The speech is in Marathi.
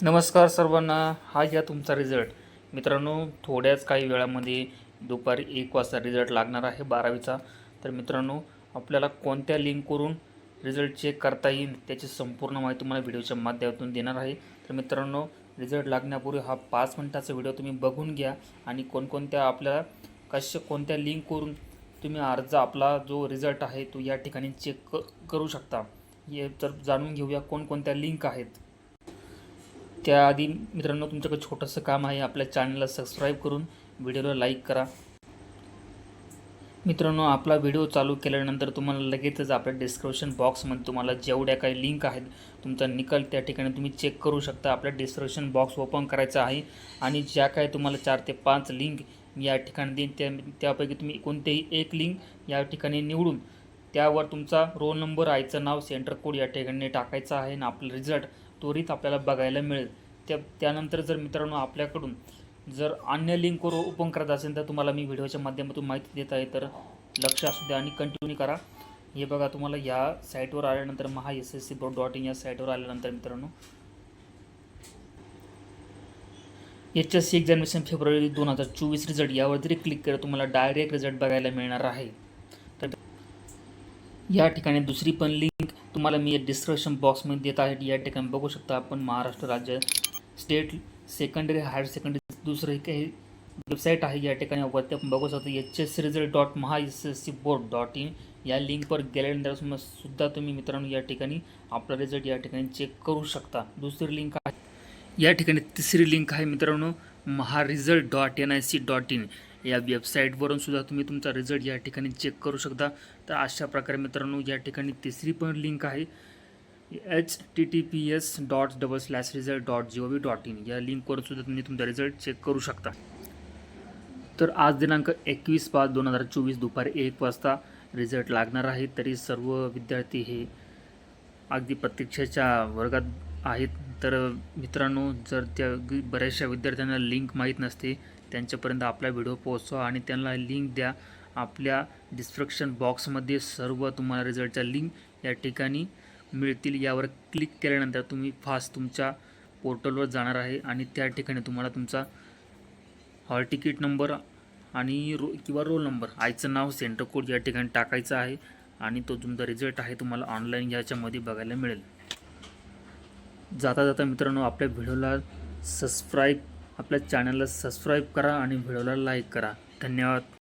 नमस्कार सर्वांना. हा घ्या तुमचा रिझल्ट. मित्रांनो, थोड्याच काही वेळामध्ये दुपारी 1 वाजता रिझल्ट लागणार आहे 12वीचा. तर मित्रांनो, आपल्याला कोणत्या लिंकवरून रिझल्ट चेक करता येईल त्याची संपूर्ण माहिती तुम्हाला व्हिडिओच्या माध्यमातून देणार आहे. तर मित्रांनो, रिझल्ट लागण्यापूर्वी हा 5 मिनिटाचा व्हिडिओ तुम्ही बघून घ्या आणि कोणकोणत्या आपल्याला कोणत्या लिंकवरून तुम्ही आपला जो रिझल्ट आहे तो या ठिकाणी चेक करू शकता. हे तर जाणून घेऊया कोणकोणत्या लिंक आहेत. त्याआधी मित्रांनो, तुमच्याकडे छोटंसं काम आहे. आपल्या चॅनलला सबस्क्राईब करून व्हिडिओला लाईक करा. मित्रांनो, आपला व्हिडिओ चालू केल्यानंतर तुम्हाला लगेचच आपल्या डिस्क्रिप्शन बॉक्समध्ये तुम्हाला जेवढ्या काही लिंक आहेत तुमचा निकाल त्या ठिकाणी तुम्ही चेक करू शकता. आपल्या डिस्क्रिप्शन बॉक्स ओपन करायचा आहे आणि ज्या काही तुम्हाला 4 ते 5 लिंक या ठिकाणी देईन त्यापैकी तुम्ही कोणतेही एक लिंक या ठिकाणी निवडून त्यावर तुमचा रोल नंबर, आईचं नाव, सेंटर कोड या ठिकाणी टाकायचा आहे आणि आपला रिझल्ट त्वरित आपल्याला बघायला मिळेल. त्यानंतर जर मित्रांनो आपल्याकडून जर अन्य लिंकवर ओपन करत असेल तर तुम्हाला मी व्हिडिओच्या माध्यमातून माहिती देत आहे. तर लक्ष असू द्या आणि कंटिन्यू करा. हे बघा, तुम्हाला या साईटवर आल्यानंतर MahaSSCBoard.in या साईटवर आल्यानंतर मित्रांनो HSC एक्झामिनेशन फेब्रुवारी 2024 रिझल्ट यावर जरी क्लिक केलं तुम्हाला डायरेक्ट रिझल्ट बघायला मिळणार आहे. तर या ठिकाणी दुसरी पण लिंक तुम्हाला मी डिस्क्रिप्शन बॉक्समध्ये देत आहे. या ठिकाणी बघू शकता आपण महाराष्ट्र राज्य स्टेट सेकंडरी हायर सेकंडरी दुसरं काही वेबसाईट आहे. या ठिकाणी वरती आपण बघू शकतो HSCResult.MahaSSCBoard.in या लिंकवर गेल्यानंतर सुद्धा तुम्ही मित्रांनो या ठिकाणी आपला रिझल्ट या ठिकाणी चेक करू शकता. दुसरी लिंक आहे या ठिकाणी, तिसरी लिंक आहे मित्रांनो MahaResult.nic.in या वेबसाईटवरून सुद्धा तुम्ही तुमचा रिझल्ट या ठिकाणी चेक करू शकता. तर अशा प्रकारे मित्रांनो या ठिकाणी तिसरी पण लिंक आहे https://result.gov.in या लिंकवर सुद्धा तुम्ही तुमचा रिझल्ट चेक करू शकता. तर आज दिनांक 21/5/2024 दुपारी 1 वाजता रिझल्ट लागणार आहे. तरी सर्व विद्यार्थी हे अगदी प्रतीक्षेच्या वर्गात आहेत. तर मित्रांनो, जर त्या बऱ्याचशा विद्यार्थ्यांना लिंक माहीत नसते त्यांच्यापर्यंत आपला व्हिडिओ पोहोचवा आणि त्यांना लिंक द्या. आपल्या डिस्क्रिप्शन बॉक्समध्ये सर्व तुम्हाला रिझल्टच्या लिंक या ठिकाणी मिळतील. यावर क्लिक केल्यानंतर तुम्ही फास्ट तुमच्या पोर्टलवर जाणार आहे आणि त्या ठिकाणी तुम्हाला तुमचा हॉल तिकीट नंबर आणि किंवा रोल नंबर, आईचं नाव, सेंटर कोड या ठिकाणी टाकायचा आहे आणि तो तुमचा रिझल्ट आहे तुम्हाला ऑनलाईन याच्यामध्ये बघायला मिळेल. जाता जाता मित्रांनो, आपल्या व्हिडिओला आपल्या चॅनलला सबस्क्राईब करा आणि व्हिडिओला लाईक करा. धन्यवाद.